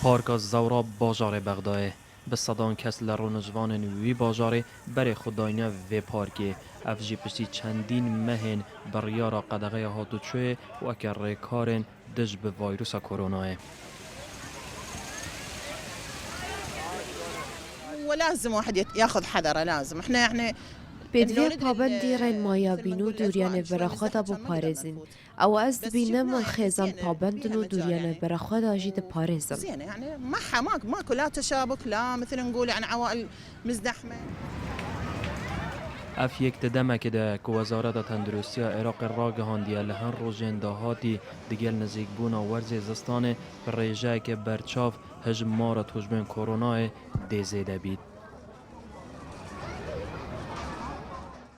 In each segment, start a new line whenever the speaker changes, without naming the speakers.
پارک زورا باجار بغداد به صدان کس لرونجوان وی باجار بر خداینا وی پارکی افجی پشتی چندین مهن بریارا قدغه هاتوچوه و اکر کارن دج به ویروس کرونا.
ولازم واحد ياخذ حذره لازم احنا يعني
بدوی پابندی رن مایا بینو دوریان برخواد بو پارێزین او از بینم خیزان پابندن و دوریان برخواد آجید پارێزم
زين يعني معها ماكو لا تشابك لا مثل نقول يعني عوائل مزدحمه.
اف یک دمه که ده که وزارت تندرستی عراق را گهاندیه لهن روژین دهاتی دیگل نزیک بونا ورز زستانه پر ریجه که برچاف هجم مارت هجمین کرونا دیزیده بید.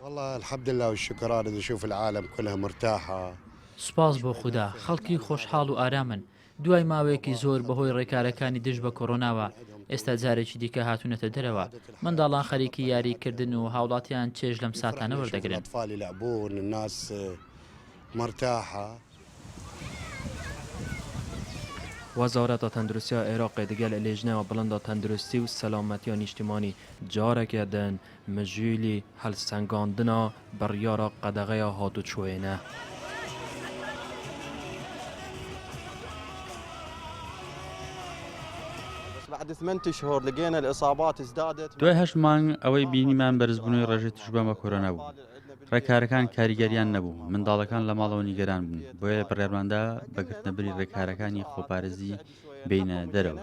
والله الحمد لله والشكر أنا نشوف العالم كلها مرتاحة.
سوپاس بۆ خوددا خەڵکی خۆشحاڵ و ئارامن دوای ماوەیەکی زۆر بەهۆی ڕێکارەکانی دژ بە کۆڕۆناوە ئێستا جارێکی دیکە هاتوونەتە دەرەوە منداڵان خەریکی یاریکردن و هاوڵاتیان چێژ لەم ساتانە وەردەگرن.
الأطفال يلعبون الناس مرتاحة.
وزارت تندرستی عراق دیگل لیجنه و بلند تندرستی و سلامتی اجتماعی جاره کردن مجیلی هل سنگاندنا بریارا قدغه هاتو چوینه.
بعد 8 أشهر لقينا الإصابات ازدادت.
دوای 8 مانگ ئەوەی بینیمان بەرزبوونەوەی ڕێژەی توشبە بە کۆرۆنا بوو. ڕێکارەکان کاریگەریان نەبوو منداڵەکان لە ماڵەوە نیگەران بوون بۆیە بڕێڕماندا بەگرتنەبەری ڕێکارەکانی خۆپارێزی بینە دەرەوە.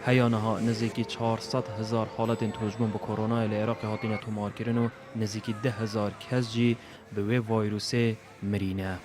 هیانها نزدیکی 400,000 حالت تهاجم به کرونا العراق هاتین تومار کردن و نزدیکی 10,000 کس جی به ویروس مرینه.